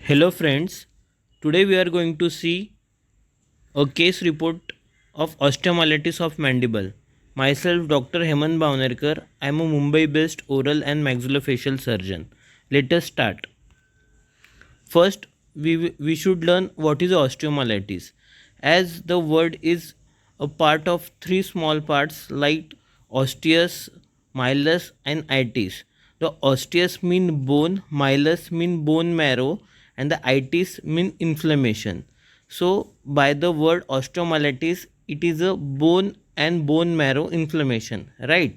Hello friends, today we are going to see a case report of osteomyelitis of mandible. Myself Dr. Hemant Bhavnerkar, I am a Mumbai based oral and maxillofacial surgeon. Let us start. First, we should learn what is osteomyelitis. As the word is a part of three small parts like osteus, myelus and itis. The osteus mean bone, myelus mean bone marrow and the itis mean inflammation. So by the word osteomyelitis it is a bone and bone marrow inflammation, right?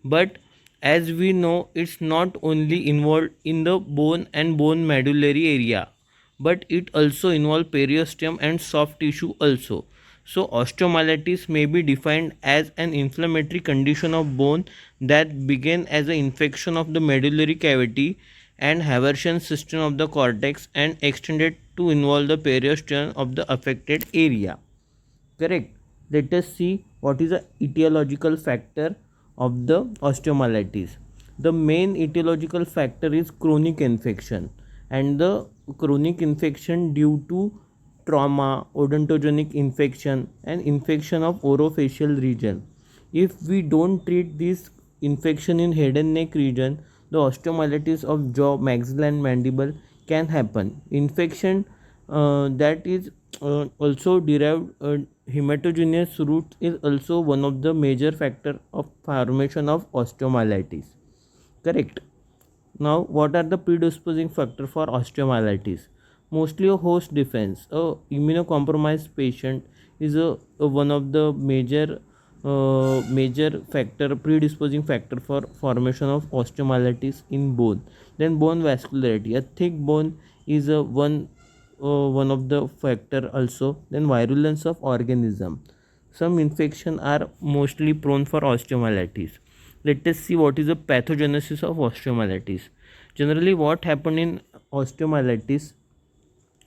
But as we know it's not only involved in the bone and bone medullary area, but it also involves periosteum and soft tissue also. So osteomyelitis may be defined as an inflammatory condition of bone that began as an infection of the medullary cavity and Haversian system of the cortex and extended to involve the periosteum of the affected area. Correct. Let us see what is the etiological factor of the osteomyelitis. The main etiological factor is chronic infection, and the chronic infection due to trauma, odontogenic infection and infection of orofacial region. If we don't treat this infection in head and neck region, the osteomyelitis of jaw, maxilla and mandible can happen. Infection that is also derived hematogenous root is also one of the major factor of formation of osteomyelitis. Correct. Now, what are the predisposing factor for osteomyelitis? Mostly a host defense. A immunocompromised patient is a one of the major factor predisposing factor for formation of osteomyelitis in bone. Then bone vascularity. A thick bone is a one of the factor also. Then virulence of organism. Some infection are mostly prone for osteomyelitis. Let us see what is the pathogenesis of osteomyelitis. Generally, what happen in osteomyelitis,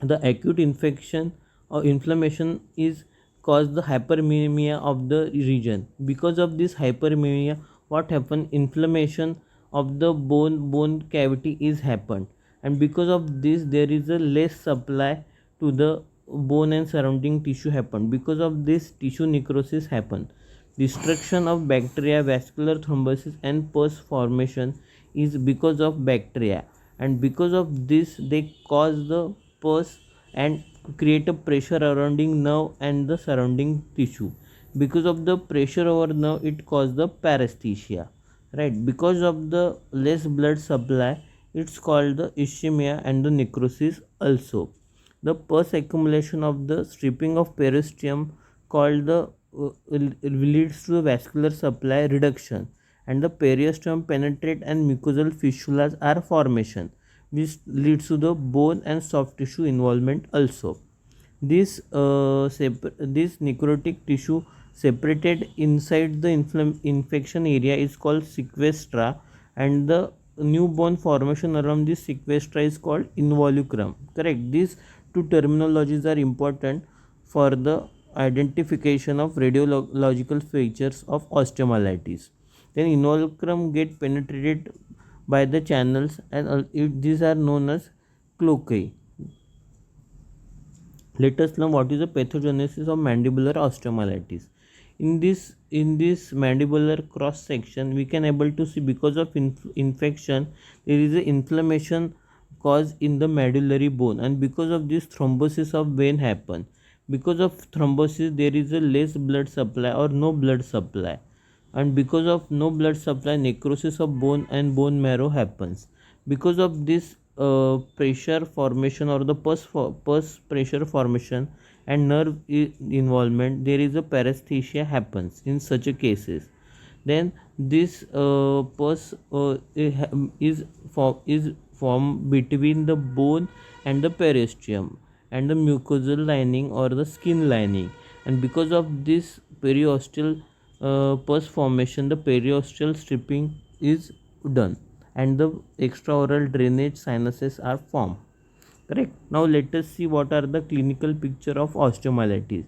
the acute infection or inflammation is caused the hyperemia of the region. Because of this hyperemia, what happen, inflammation of the bone cavity is happened, and because of this there is a less supply to the bone and surrounding tissue happen. Because of this tissue necrosis happen. Destruction of bacteria, vascular thrombosis and pus formation is because of bacteria, and because of this they cause the pus and create a pressure surrounding nerve and the surrounding tissue. Because of the pressure over nerve it causes the paresthesia, right? Because of the less blood supply it's called the ischemia and the necrosis also. The pus accumulation of the stripping of periosteum called the leads to the vascular supply reduction, and the periosteum penetrate and mucosal fistulas are formation, which leads to the bone and soft tissue involvement also. This necrotic tissue separated inside the infection area is called sequestra, and the new bone formation around this sequestra is called involucrum. Correct. These two terminologies are important for the identification of radiological features of osteomyelitis. Then involucrum get penetrated by the channels, and these are known as cloacae. Let us learn what is the pathogenesis of mandibular osteomyelitis. In this mandibular cross section, we can able to see because of infection there is a inflammation caused in the medullary bone, and because of this thrombosis of vein happen. Because of thrombosis there is a less blood supply or no blood supply, and because of no blood supply necrosis of bone and bone marrow happens. Because of this pressure formation or the pus pressure formation and nerve involvement, there is a paresthesia happens in such a cases. Then this pus is formed between the bone and the periosteum and the mucosal lining or the skin lining, and because of this periosteal pus formation, the periosteal stripping is done and the extraoral drainage sinuses are formed. Correct. Now let us see what are the clinical picture of osteomyelitis.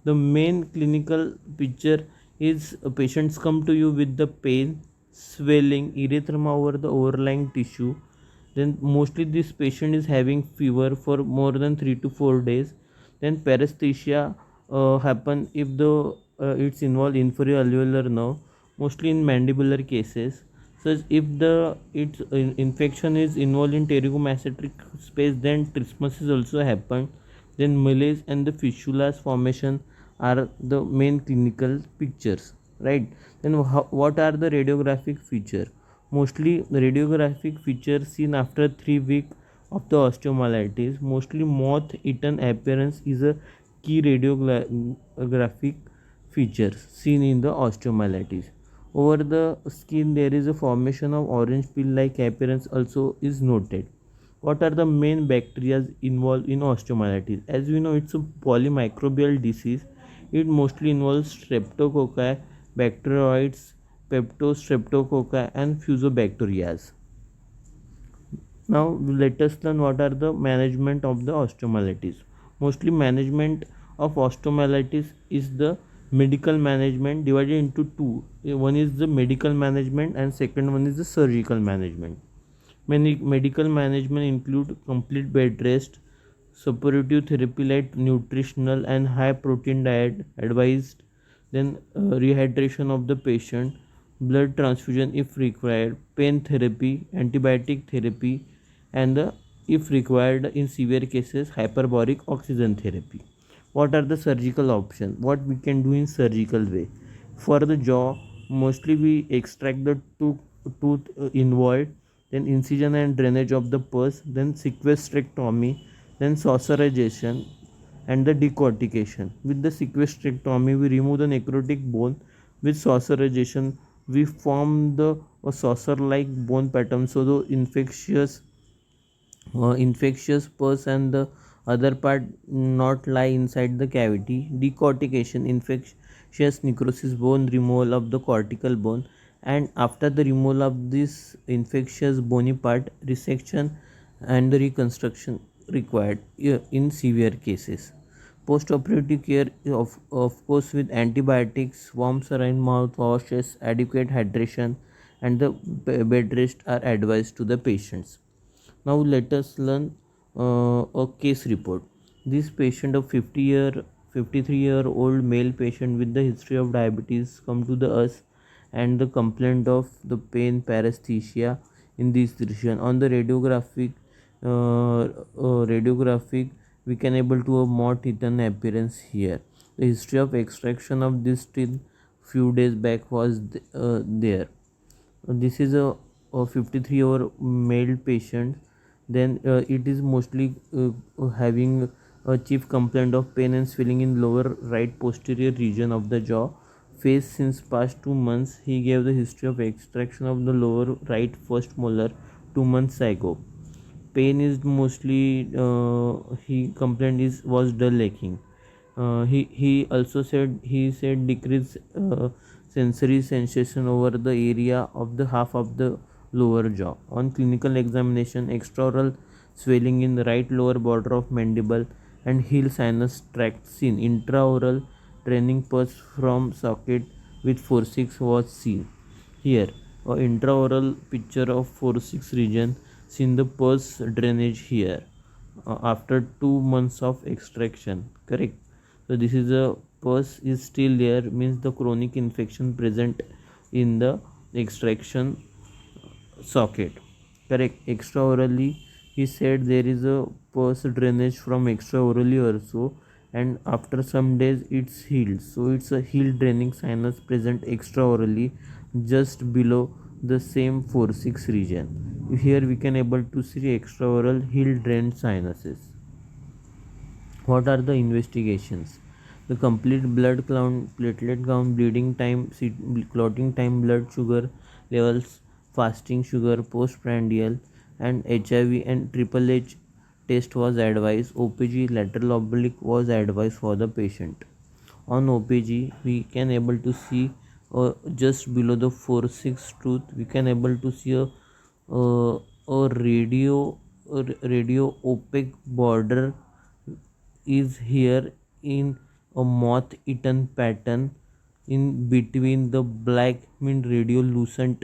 The main clinical picture is patients come to you with the pain, swelling, erythema over the overlying tissue, Then mostly this patient is having fever for more than 3 to 4 days. Then paresthesia happen if the it's involved inferior alveolar nerve, mostly in mandibular cases. So if the its infection is involved in pterygomasseteric space, then trismus is also happen. Then malaise and the fistulas formation are the main clinical pictures, right? Then what are the radiographic feature? Mostly the radiographic features seen after 3 weeks of the osteomyelitis. Mostly moth eaten appearance is a key radiographic feature seen in the osteomyelitis. Over the skin there is a formation of orange peel like appearance also is noted. What are the main bacteria involved in osteomyelitis? As we know, it's a polymicrobial disease. It mostly involves streptococci, bacteroides, peptostreptococci, and fusobacterias. Now let us learn what are the management of the osteomyelitis. Mostly management of osteomyelitis is the medical management divided into two. One is the medical management and second one is the surgical management. Many medical management include complete bed rest, suppurative therapy like nutritional and high protein diet advised, then rehydration of the patient, blood transfusion if required, pain therapy, antibiotic therapy, and if required in severe cases, hyperbaric oxygen therapy. What are the surgical options? What we can do in surgical way? For the jaw, mostly we extract the tooth involved, then incision and drainage of the pus, then sequestrectomy, then saucerization and the decortication. With the sequestrectomy, we remove the necrotic bone. With saucerization, we form the a saucer-like bone pattern, so the infectious pus and the other part not lie inside the cavity. Decortication, infectious necrosis, bone removal of the cortical bone, and after the removal of this infectious bony part, resection and the reconstruction required in severe cases. Post-operative care, of course, with antibiotics, warm saline mouthwashes, adequate hydration, and the bed rest are advised to the patients. Now let us learn a case report. This patient, a 53-year-old male patient with the history of diabetes, come to the us and the complaint of the pain paresthesia in this region. On the radiographic, we can able to a moth eaten appearance here. The history of extraction of this teeth few days back was there. This is a 53-year male patient. Then it is mostly having a chief complaint of pain and swelling in lower right posterior region of the jaw. Face since past 2 months. He gave the history of extraction of the lower right first molar 2 months ago. Pain is mostly he complained is was dull aching. He also said decreased sensory sensation over the area of the half of the lower jaw. On clinical examination, extraoral swelling in the right lower border of mandible and heel sinus tract seen. Intraoral draining pus from socket with forceps was seen. Here, a intraoral picture of forceps region seen the pus drainage here after 2 months of extraction. Correct. So this is a pus is still there, means the chronic infection present in the extraction socket. Correct. Extraorally, he said there is a pus drainage from extraorally also, and after some days it's healed. So it's a heel draining sinus present extraorally just below the same forceps region. Here we can able to see extraoral heel drained sinuses. What are the investigations? The complete blood count, platelet count, bleeding time, clotting time, blood sugar levels, fasting sugar, postprandial, and HIV and triple H test was advised. OPG lateral oblique was advised for the patient. On OPG, we can able to see just below the forceps tooth, we can able to see a radio opaque border is here in a moth eaten pattern in between the black mint radiolucent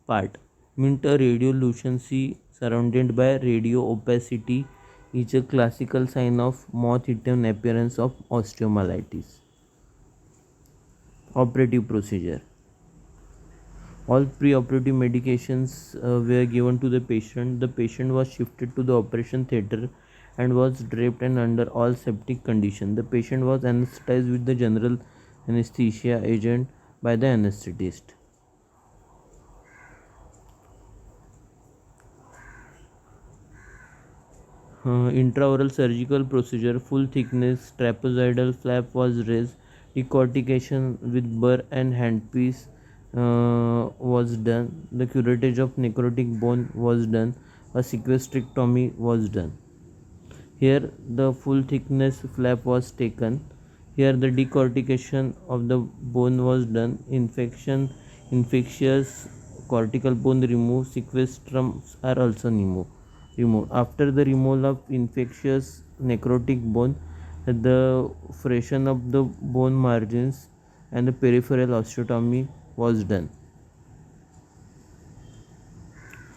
part. Mint a radiolucency surrounded by radio opacity is a classical sign of moth-eaten appearance of osteomyelitis. Operative procedure. All pre-operative medications were given to the patient. The patient was shifted to the operation theatre and was draped and under all septic conditions. The patient was anesthetized with the general anesthesia agent by the anesthetist. Intraoral surgical procedure. Full thickness trapezoidal flap was raised. Decortication with burr and handpiece was done. The curettage of necrotic bone was done. A sequestrectomy was done. Here the full thickness flap was taken. Here the decortication of the bone was done. Infectious cortical bone removed. Sequestrums are also removed. After the removal of infectious necrotic bone, the freshen of the bone margins and the peripheral osteotomy was done.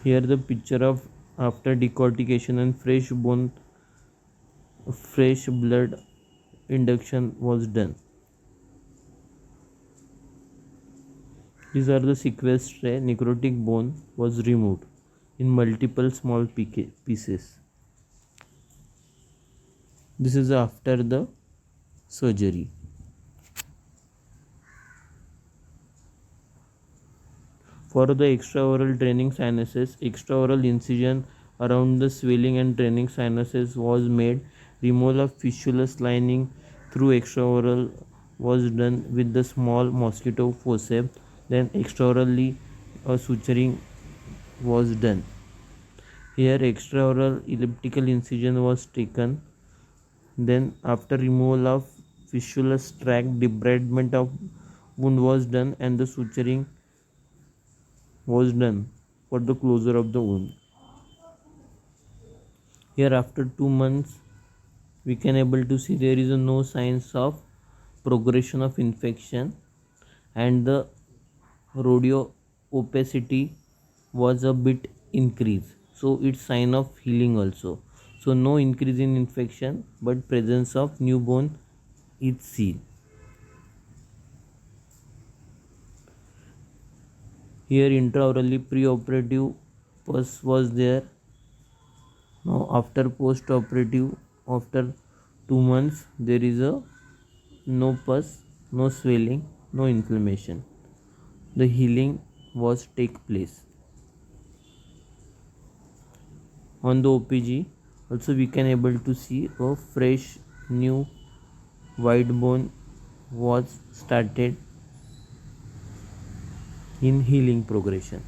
Here the picture of after decortication and fresh blood induction was done. These are the sequestrae. Necrotic bone was removed in multiple small pieces. This is after the surgery. For the extraoral draining sinuses, extraoral incision around the swelling and draining sinuses was made. Removal of fistulous lining through extraoral was done with the small mosquito forceps. Then extraorally suturing was done. Here extraoral elliptical incision was taken. Then after removal of fistulous tract, debridement of wound was done and the suturing was done for the closure of the wound. Here after 2 months we can able to see there is no signs of progression of infection and the radio opacity was a bit increased, so it's sign of healing also. So no increase in infection but presence of new bone is seen. Here intraorally preoperative pus was there. Now after post-operative, after 2 months, there is a no pus, no swelling, no inflammation. The healing was take place. On the OPG also we can able to see a fresh new white bone was started in healing progression.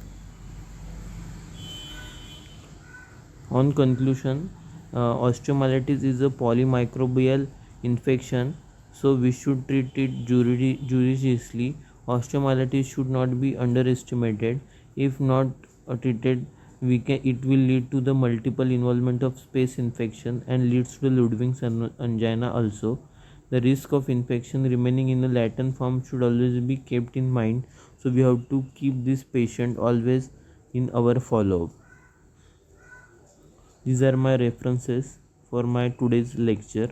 On conclusion, osteomyelitis is a polymicrobial infection, so we should treat it judiciously. Osteomyelitis should not be underestimated. If not treated, it will lead to the multiple involvement of space infection and leads to Ludwig's angina also. The risk of infection remaining in the latent form should always be kept in mind, so we have to keep this patient always in our follow-up. These are my references for my today's lecture.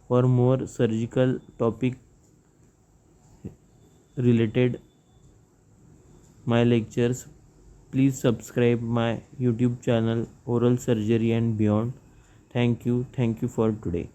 For more surgical topic related my lectures, please subscribe my YouTube channel Oral Surgery and Beyond. Thank you for today.